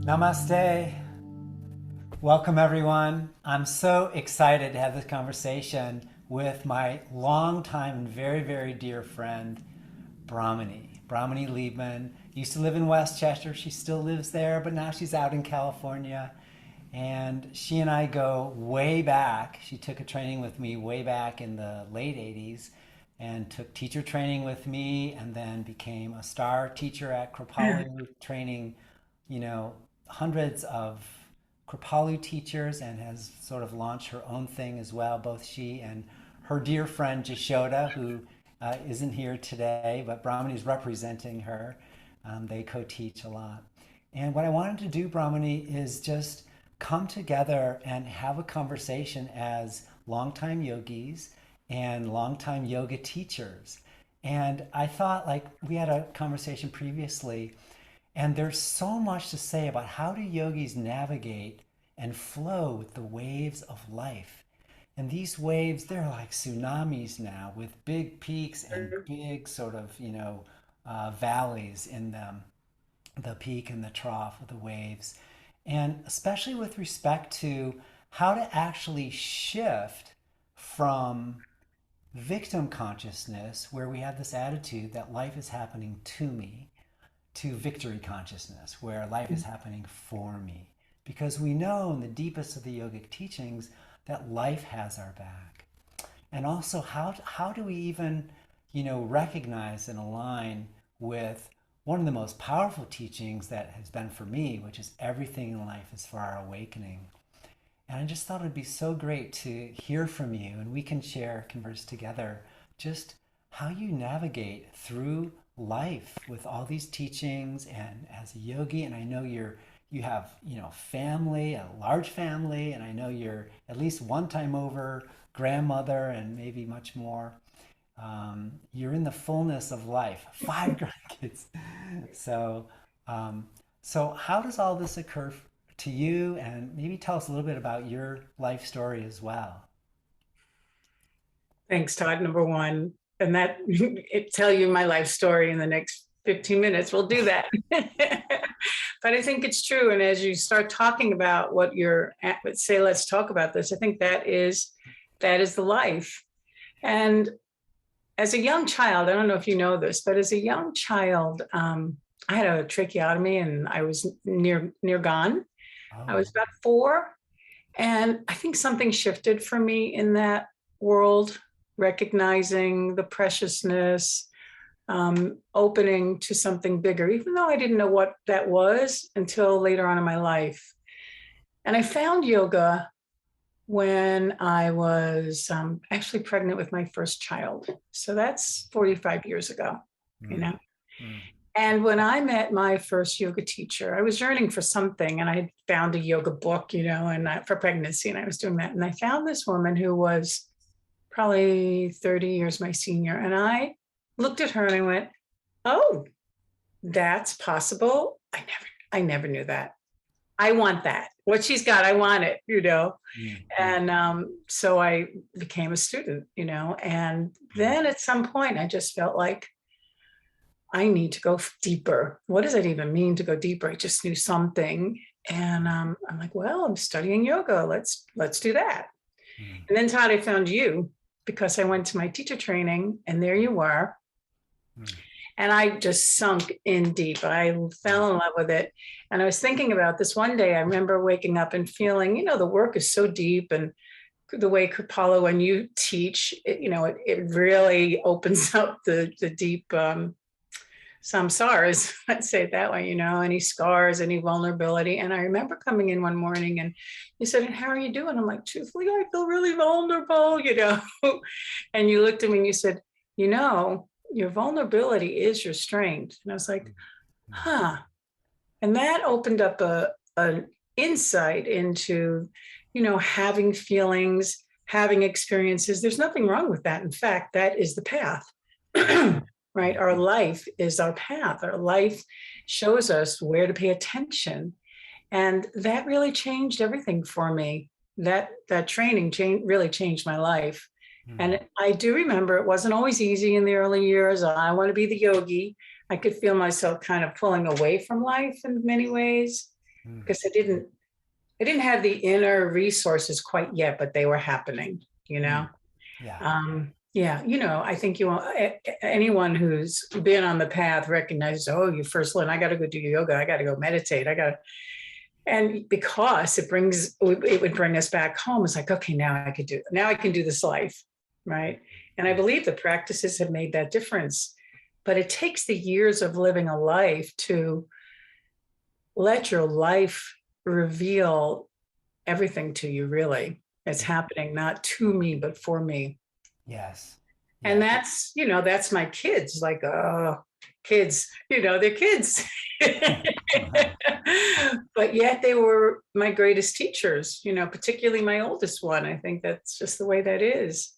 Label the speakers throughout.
Speaker 1: Namaste. Welcome, everyone. I'm so excited to have this conversation with my longtime and very, very dear friend, Brahmani Liebman. Used to live in Westchester. She still lives there, but now she's out in California. And she and I go way back. She took a training with me way back in the late 80s and took teacher training with me and then became a star teacher at Kripalu, training, you know, hundreds of Kripalu teachers and has sort of launched her own thing as well. Both she and her dear friend Jashoda, who isn't here today, but Brahmani is representing her. They co-teach a lot. And what I wanted to do, Brahmani, is just come together and have a conversation as longtime yogis and longtime yoga teachers. And I thought, like, we had a conversation previously, and there's so much to say about how do yogis navigate and flow with the waves of life. And these waves, they're like tsunamis now with big peaks and big sort of, valleys in them, the peak and the trough of the waves. And especially with respect to how to actually shift from victim consciousness, where we have this attitude that life is happening to me, to victory consciousness, where life is happening for me. Because we know in the deepest of the yogic teachings that life has our back. And also, how do we even, recognize and align with one of the most powerful teachings that has been for me, which is everything in life is for our awakening. And I just thought it'd be so great to hear from you, and we can converse together, just how you navigate through life with all these teachings and as a yogi. And I know you have family, a large family, and I know you're at least one time over grandmother and maybe much more. You're in the fullness of life, 5 grandkids. So so how does all this occur to you, and maybe tell us a little bit about your life story as well.
Speaker 2: Thanks, Todd, number one. And that tell you my life story in the next 15 minutes. We'll do that. But I think it's true. And as you start talking about what you're at, let's talk about this. I think that is the life. And as a young child, I don't know if you know this, but as a young child, I had a tracheotomy and I was near gone. I
Speaker 1: Oh.
Speaker 2: was about 4. And I think something shifted for me in that world, recognizing the preciousness, opening to something bigger, even though I didn't know what that was until later on in my life. And I found yoga when I was actually pregnant with my first child. So that's 45 years ago, you
Speaker 1: Mm,
Speaker 2: know.
Speaker 1: mm,
Speaker 2: And when I met my first yoga teacher, I was yearning for something, and I had found a yoga book, and for pregnancy, and I was doing that. And I found this woman who was probably 30 years my senior. And I looked at her and I went, oh, that's possible. I never knew that. I want that. What she's got, I want it.
Speaker 1: mm, mm,
Speaker 2: And so I became a student. And
Speaker 1: mm,
Speaker 2: then at some point, I just felt like I need to go deeper. What does that even mean to go deeper? I just knew something. And I'm like, well, I'm studying yoga. Let's do that.
Speaker 1: mm,
Speaker 2: And then Todd, I found you because I went to my teacher training and there you were.
Speaker 1: mm,
Speaker 2: And I just sunk in deep. I
Speaker 1: mm,
Speaker 2: fell in love with it. And I was thinking about this one day. I remember waking up and feeling, the work is so deep, and the way Kripalu, when you teach, it really opens up the deep samsaras, let's say it that way, any scars, any vulnerability. And I remember coming in one morning and you said, how are you doing? I'm like, truthfully, I feel really vulnerable. And you looked at me and you said, your vulnerability is your strength. And I was like,
Speaker 1: mm,
Speaker 2: huh. And that opened up an insight into, having feelings, having experiences. There's nothing wrong with that. In fact, that is the path.
Speaker 1: mm,
Speaker 2: Right?
Speaker 1: mm,
Speaker 2: Our life is our path. Our life shows us where to pay attention. And that really changed everything for me. That training really changed my life.
Speaker 1: mm,
Speaker 2: And I do remember it wasn't always easy in the early years. I want to be the yogi. I could feel myself kind of pulling away from life in many ways.
Speaker 1: Mm.
Speaker 2: because I didn't have the inner resources quite yet, but they were happening, you know?
Speaker 1: Mm. Yeah.
Speaker 2: Yeah, I think anyone who's been on the path recognizes, oh, you first learn, I got to go do yoga. I got to go meditate. And because it would bring us back home. It's like, okay, now I can do this life. Right. And I believe the practices have made that difference, but it takes the years of living a life to let your life reveal everything to you, really. It's happening not to me, but for me.
Speaker 1: Yes.
Speaker 2: And
Speaker 1: Yes.
Speaker 2: that's my kids, like, kids, they're kids. But yet they were my greatest teachers, particularly my oldest one. I think that's just the way that is.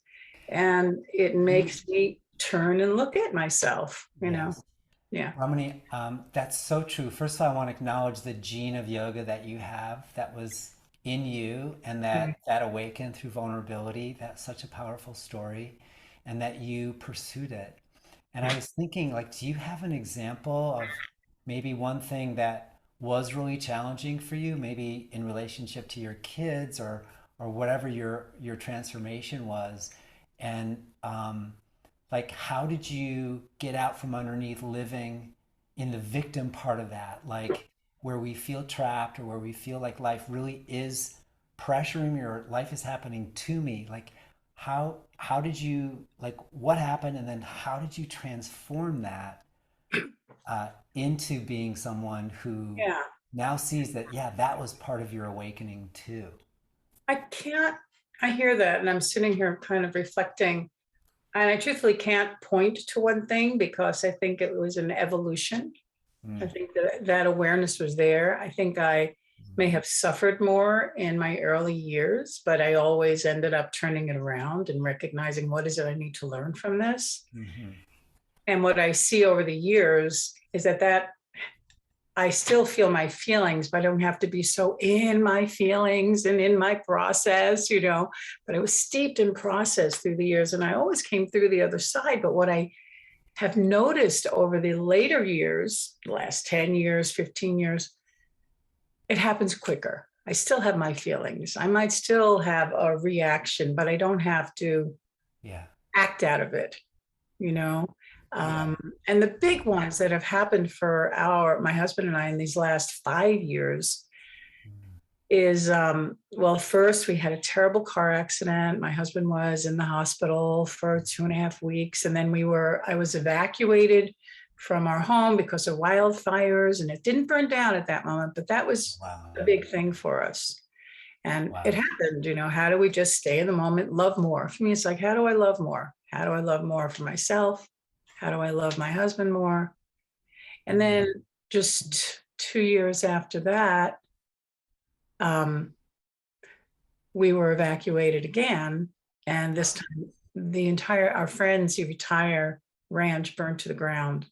Speaker 2: And it
Speaker 1: You,
Speaker 2: makes me turn and look at myself.
Speaker 1: yes.
Speaker 2: Yeah.
Speaker 1: Ramani, that's so true. First of all, I want to acknowledge the gene of yoga that you have that was in you and that awakened through vulnerability. That's such a powerful story, and that you pursued it. And I was thinking, like, do you have an example of maybe one thing that was really challenging for you, maybe in relationship to your kids or whatever your transformation was, and like how did you get out from underneath living in the victim part of that, like where we feel trapped or where we feel like life really is pressuring me or life is happening to me, like how did you, like what happened and then how did you transform that into being someone who
Speaker 2: Yeah.
Speaker 1: now sees that, yeah, that was part of your awakening too.
Speaker 2: I can't, I hear that. And I'm sitting here kind of reflecting. And I truthfully can't point to one thing because I think it was an evolution. I
Speaker 1: Mm.
Speaker 2: think that awareness was there. I think I may have suffered more in my early years, but I always ended up turning it around and recognizing what is it I need to learn from this.
Speaker 1: Mm-hmm.
Speaker 2: And what I see over the years is that I still feel my feelings, but I don't have to be so in my feelings and in my process. But I was steeped in process through the years and I always came through the other side. But what I have noticed over the later years, the last 10 years, 15 years, it happens quicker. I still have my feelings. I might still have a reaction, but I don't have to
Speaker 1: Yeah.
Speaker 2: act out of it, you know?
Speaker 1: Yeah.
Speaker 2: Um, and the big ones that have happened for my husband and I in these last 5 years
Speaker 1: Mm.
Speaker 2: is, well, first we had a terrible car accident. My husband was in the hospital for 2.5 weeks. And then I was evacuated from our home because of wildfires, and it didn't burn down at that moment, but that was
Speaker 1: Wow.
Speaker 2: a big thing for us. And it
Speaker 1: Wow.
Speaker 2: happened, how do we just stay in the moment, love more? For me, it's like, how do I love more? How do I love more for myself? How do I love my husband more? And then
Speaker 1: Mm.
Speaker 2: just 2 years after that, um, we were evacuated again. And this time, our friend's entire ranch burned to the ground.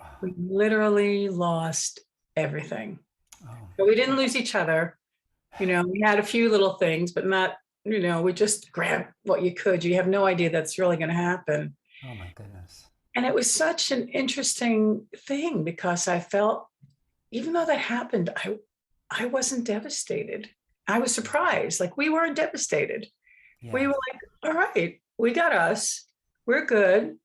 Speaker 1: Oh.
Speaker 2: We literally lost everything.
Speaker 1: Oh.
Speaker 2: But we didn't lose each other. We had a few little things, but not, we just grabbed what you could. You have no idea that's really going to happen.
Speaker 1: Oh my goodness.
Speaker 2: And it was such an interesting thing because I felt, even though that happened, I wasn't devastated. I was surprised. Like, we weren't devastated. We were
Speaker 1: Yes.
Speaker 2: like, all right, we got us. We're good.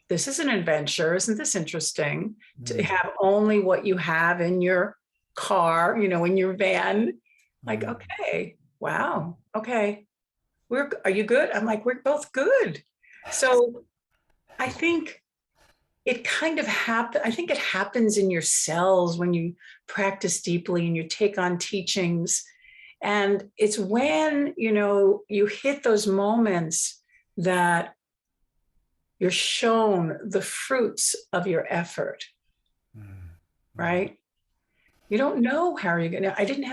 Speaker 2: This is an adventure. Isn't this interesting to
Speaker 1: Mm.
Speaker 2: have only what you have in your car, in your van? Like,
Speaker 1: Mm.
Speaker 2: okay, wow, okay. Are you good? I'm like, we're both good. So I think it kind of I think it happens in your cells when you practice deeply and you take on teachings. And it's when, you hit those moments that you're shown the fruits of your effort,
Speaker 1: Mm. Mm.
Speaker 2: right? You don't know how you're gonna, we didn't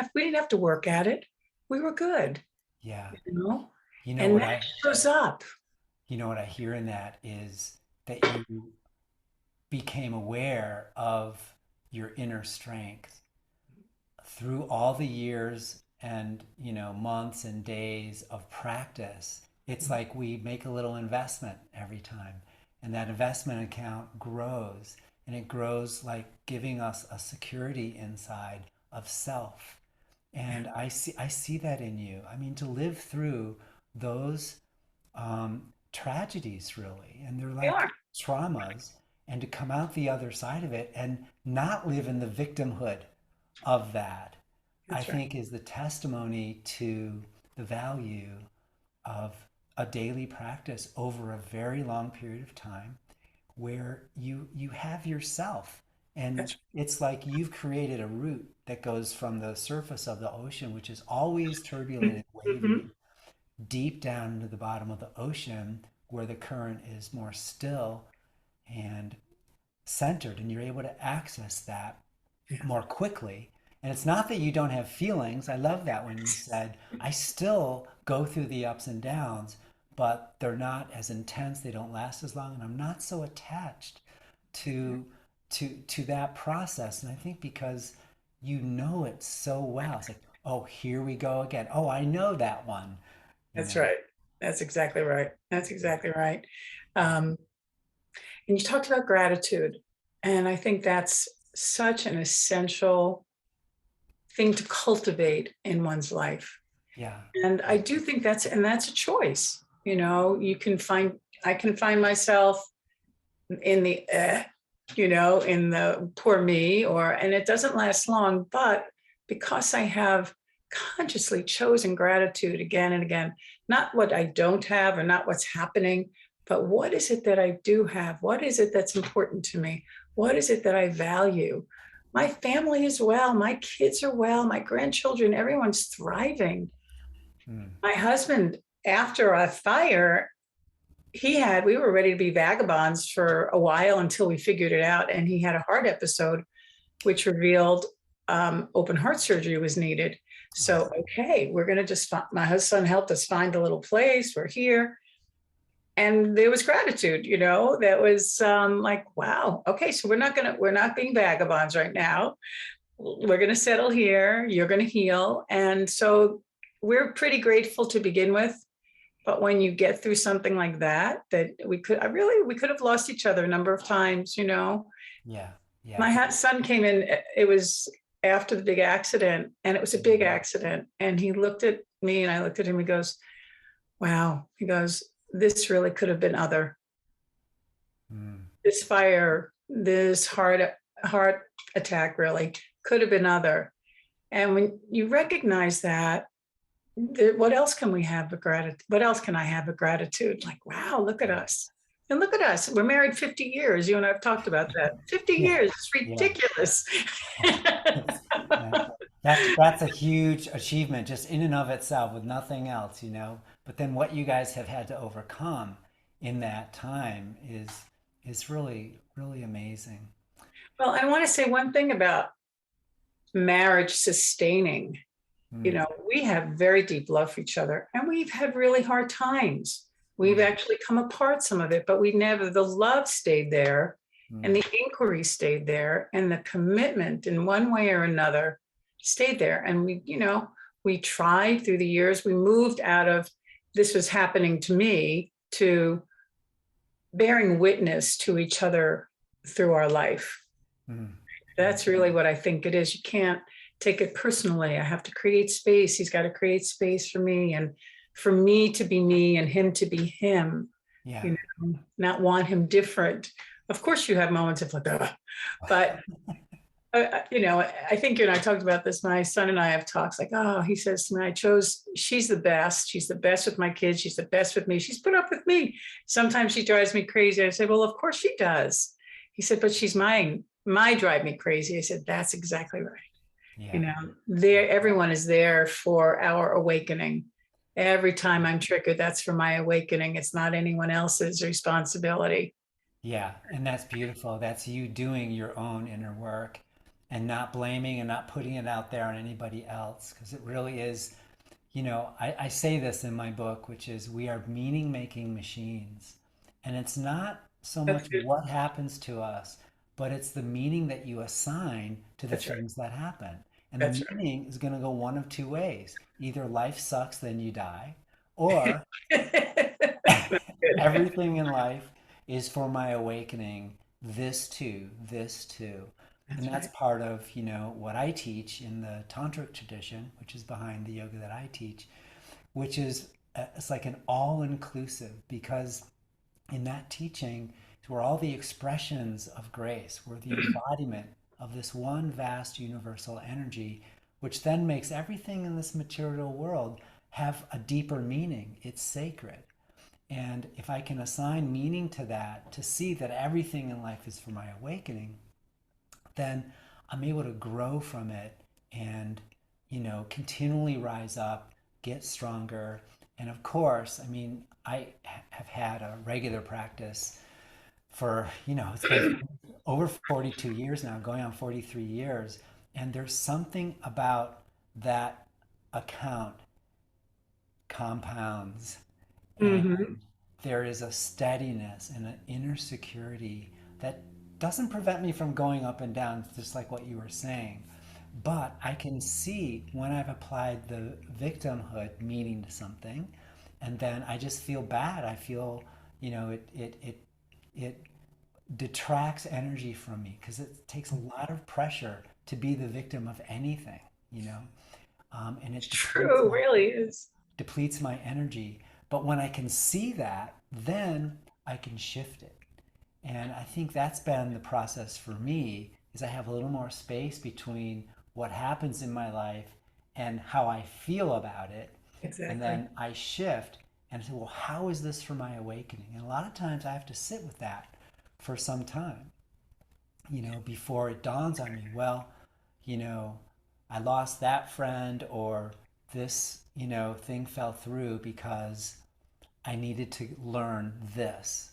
Speaker 2: have to work at it. We were good,
Speaker 1: Yeah.
Speaker 2: you know?
Speaker 1: You know
Speaker 2: And
Speaker 1: what
Speaker 2: that
Speaker 1: I
Speaker 2: shows up.
Speaker 1: hear in that is that you became aware of your inner strength through all the years and months and days of practice. It's like we make a little investment every time, and that investment account grows, and it grows like giving us a security inside of self. And I see that in you. I mean, to live through those tragedies, really, and they're
Speaker 2: They
Speaker 1: like
Speaker 2: are.
Speaker 1: traumas, and to come out the other side of it and not live in the victimhood of that, I
Speaker 2: That's right.
Speaker 1: think is the testimony to the value of a daily practice over a very long period of time where you have yourself, and
Speaker 2: That's
Speaker 1: it's like you've created a route that goes from the surface of the ocean, which is always turbulent
Speaker 2: right.
Speaker 1: and
Speaker 2: Hmm.
Speaker 1: wavy, deep down into the bottom of the ocean where the current is more still and centered, and you're able to access that
Speaker 2: Yeah.
Speaker 1: more quickly. And it's not that you don't have feelings. I love that when you said, I still go through the ups and downs, but they're not as intense, they don't last as long, and I'm not so attached to to that process. And I think because you know it so well, it's like, oh, here we go again. Oh, I know that one, you
Speaker 2: That's
Speaker 1: know.
Speaker 2: right. That's exactly right. That's exactly right. Um, and you talked about gratitude. And I think that's such an essential thing to cultivate in one's life.
Speaker 1: Yeah.
Speaker 2: And I do think that's a choice. You know, I can find myself in the, in the poor me, and it doesn't last long. But because I have consciously chosen gratitude again and again, not what I don't have or not what's happening, but what is it that I do have? What is it that's important to me? What is it that I value? My family is well, my kids are well, my grandchildren, everyone's thriving.
Speaker 1: Mm.
Speaker 2: My husband, after a fire, we were ready to be vagabonds for a while until we figured it out. And he had a heart episode, which revealed open heart surgery was needed.
Speaker 1: Oh,
Speaker 2: So, okay, we're going to my husband helped us find a little place. We're here. And there was gratitude, that was like, wow, okay, so we're not being vagabonds right now. We're going to settle here. You're going to heal. And so we're pretty grateful to begin with. But when you get through something like that, we could have lost each other a number of times.
Speaker 1: yeah. Yeah.
Speaker 2: My son came in, it was after the big accident, and it was a big accident. And he looked at me and I looked at him. He goes, wow. He goes, this really could have been other.
Speaker 1: Mm.
Speaker 2: This fire, this heart attack really could have been other. And when you recognize that, what else can we have but gratitude? What else can I have but gratitude? Like, wow, look at us. And look at us. We're married 50 years. You and I've talked about that. 50
Speaker 1: Yeah.
Speaker 2: years. It's
Speaker 1: Yeah.
Speaker 2: ridiculous.
Speaker 1: It's, yeah. That's a huge achievement just in and of itself with nothing else, you know. But then what you guys have had to overcome in that time is really, really amazing.
Speaker 2: Well, I want to say one thing about marriage sustaining.
Speaker 1: Mm,
Speaker 2: We have very deep love for each other, and we've had really hard times. We've
Speaker 1: mm,
Speaker 2: actually come apart some of it, but the love stayed there, and
Speaker 1: mm,
Speaker 2: the inquiry stayed there, and the commitment in one way or another stayed there. And we tried through the years. We moved out of this was happening to me to bearing witness to each other through our life.
Speaker 1: mm, mm.
Speaker 2: That's really what I think it is. You can't take it personally. I have to create space. He's got to create space for me, and for me to be me and him to be him,
Speaker 1: Yeah.
Speaker 2: not want him different. Of course, you have moments of like, ugh. But I think you and I talked about this. My son and I have talks like, oh, he says to me, she's the best. She's the best with my kids. She's the best with me. She's put up with me. Sometimes she drives me crazy. I say, well, of course she does. He said, but she's mine. My drive me crazy. I said, that's exactly right.
Speaker 1: Yeah.
Speaker 2: Everyone is there for our awakening. Every time I'm triggered, that's for my awakening. It's not anyone else's responsibility.
Speaker 1: Yeah. And that's beautiful. That's you doing your own inner work and not blaming and not putting it out there on anybody else. Because it really is, I say this in my book, which is we are meaning making machines. And it's not so
Speaker 2: That's
Speaker 1: much
Speaker 2: good.
Speaker 1: what happens to us, but it's the meaning that you assign to the
Speaker 2: That's right.
Speaker 1: things that happen. And
Speaker 2: That's
Speaker 1: the meaning is going to go one of two ways. Either life sucks, then you die, or
Speaker 2: right. Good.
Speaker 1: everything in life is for my awakening. This too, this too. And
Speaker 2: That's
Speaker 1: that's
Speaker 2: right.
Speaker 1: part of, what I teach in the tantric tradition, which is behind the yoga that I teach, which is it's like an all-inclusive, because in that teaching is where all the expressions of grace, where the embodiment of this one vast universal energy, which then makes everything in this material world have a deeper meaning. It's sacred. And if I can assign meaning to that, to see that everything in life is for my awakening, then I'm able to grow from it and, continually rise up, get stronger. And of course, I mean, I have had a regular practice for, it's been over 42 years now, going on 43 years. And there's something about that account compounds, and
Speaker 2: Hmm.
Speaker 1: there is a steadiness and an inner security that doesn't prevent me from going up and down, just like what you were saying. But I can see when I've applied the victimhood meaning to something, and then I just feel bad. I feel, it detracts energy from me because it takes a lot of pressure to be the victim of anything, and
Speaker 2: It's
Speaker 1: it
Speaker 2: true, really is.
Speaker 1: depletes my energy. But when I can see that, then I can shift it. And I think that's been the process for me, is I have a little more space between what happens in my life and how I feel about it. And
Speaker 2: Exactly.
Speaker 1: then I shift and say, well, how is this for my awakening? And a lot of times I have to sit with that for some time, before it dawns on me, well, you know, I lost that friend, or this, thing fell through because I needed to learn this.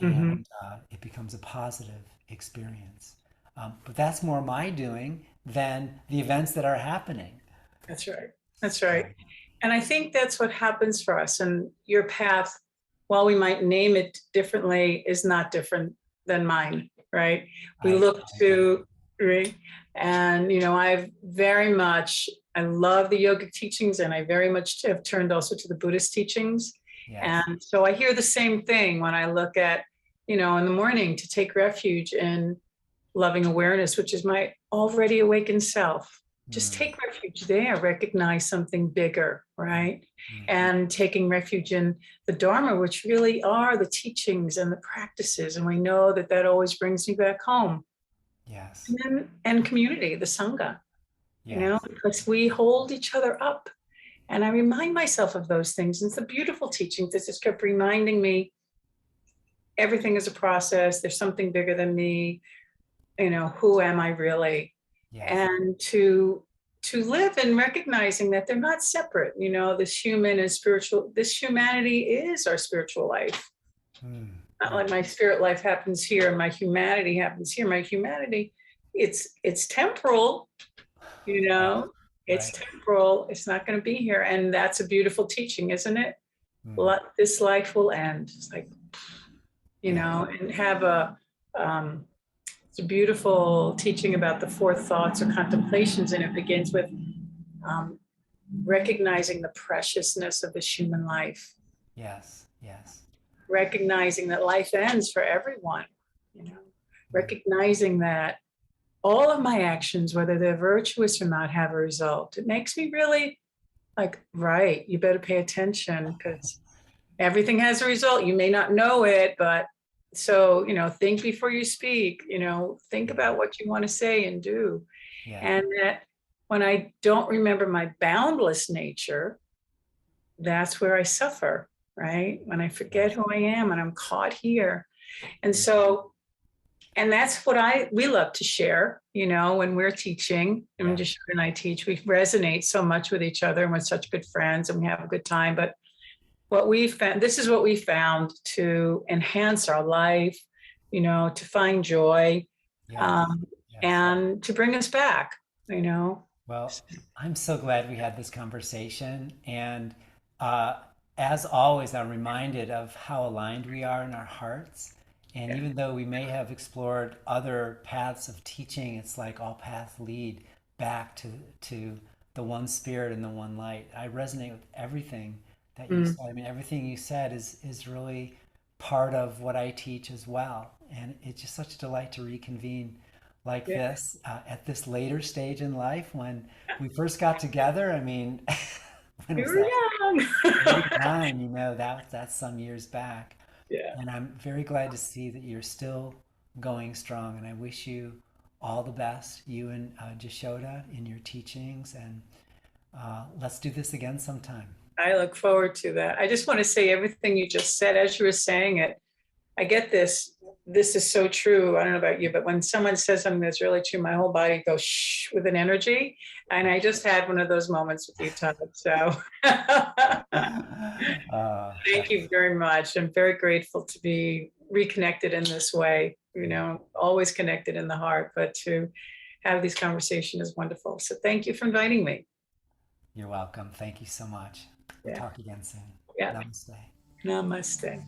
Speaker 2: Hmm.
Speaker 1: And it becomes a positive experience. But that's more my doing than the events that are happening.
Speaker 2: That's right. That's
Speaker 1: So,
Speaker 2: right. And I think that's what happens for us. And your path, while we might name it differently, is not different than mine, right? We
Speaker 1: I,
Speaker 2: look
Speaker 1: I agree.
Speaker 2: to, right? And, I've very much, I love the yogic teachings, and I very much have turned also to the Buddhist teachings.
Speaker 1: Yes.
Speaker 2: And so I hear the same thing when I look at, in the morning, to take refuge in loving awareness, which is my already awakened self. Just
Speaker 1: Mm,
Speaker 2: take refuge there, recognize something bigger,
Speaker 1: mm,
Speaker 2: right?
Speaker 1: mm.
Speaker 2: And taking refuge in the Dharma, which really are the teachings and the practices. And we know that that always brings you back home.
Speaker 1: Yes.
Speaker 2: And community, the Sangha,
Speaker 1: Yes.
Speaker 2: because we hold each other up. And I remind myself of those things. And it's the beautiful teachings that just kept reminding me everything is a process. There's something bigger than me. Who am I really?
Speaker 1: Yes.
Speaker 2: And to live in recognizing that they're not separate. This human and spiritual, this humanity is our spiritual life.
Speaker 1: Mm,
Speaker 2: Not
Speaker 1: mm.
Speaker 2: like my spirit life happens here and my humanity happens here. My humanity, it's temporal, you
Speaker 1: Right.
Speaker 2: know, it's
Speaker 1: Right.
Speaker 2: temporal. It's not going to be here. And that's a beautiful teaching, isn't it?
Speaker 1: Mm.
Speaker 2: This life will end. It's like,
Speaker 1: Yeah.
Speaker 2: and have um, it's a beautiful teaching about the four thoughts or contemplations, and it begins with um, recognizing the preciousness of this human life,
Speaker 1: Yes. Yes.
Speaker 2: recognizing that life ends for everyone, you know,
Speaker 1: Mm.
Speaker 2: recognizing that all of my actions, whether they're virtuous or not, have a result. It makes me really like, right, you better pay attention because everything has a result. You may not know it, but so, think before you speak, think
Speaker 1: Mm.
Speaker 2: about what you want to say and do.
Speaker 1: Yeah.
Speaker 2: And that when I don't remember my boundless nature, that's where I suffer, right? When I forget
Speaker 1: Yes.
Speaker 2: who I am and I'm caught here. And
Speaker 1: Mm.
Speaker 2: so, and that's what we love to share, when we're teaching. And
Speaker 1: Yes.
Speaker 2: just and I teach, we resonate so much with each other and we're such good friends and we have a good time. But what we found, this is what we found to enhance our life, to find joy,
Speaker 1: Yes.
Speaker 2: um,
Speaker 1: Yes.
Speaker 2: and to bring us back, you know.
Speaker 1: Well, I'm so glad we had this conversation. And uh, as always, I'm reminded of how aligned we are in our hearts. And
Speaker 2: Yeah.
Speaker 1: even though we may have explored other paths of teaching, it's like all paths lead back to the one spirit and the one light. I resonate with everything that you
Speaker 2: Mm.
Speaker 1: said. I mean, everything you said is really part of what I teach as well. And it's just such a delight to reconvene like
Speaker 2: Yeah.
Speaker 1: this at this later stage in life when we first got together. I mean, when
Speaker 2: You
Speaker 1: was
Speaker 2: were
Speaker 1: that?
Speaker 2: young.
Speaker 1: 89, that's some years back.
Speaker 2: Yeah.
Speaker 1: And I'm very glad to see that you're still going strong. And I wish you all the best, you and Jashoda, in your teachings. And let's do this again sometime.
Speaker 2: I look forward to that. I just want to say everything you just said as you were saying it. I get this. This is so true. I don't know about you, but when someone says something that's really true, my whole body goes shh with an energy. And I just had one of those moments with you, Todd. So thank you very much. I'm very grateful to be reconnected in this way, always connected in the heart, but to have these conversations is wonderful. So thank you for inviting me.
Speaker 1: You're welcome. Thank you so much. We'll
Speaker 2: Yeah.
Speaker 1: talk again soon.
Speaker 2: Yeah.
Speaker 1: Namaste.
Speaker 2: Namaste.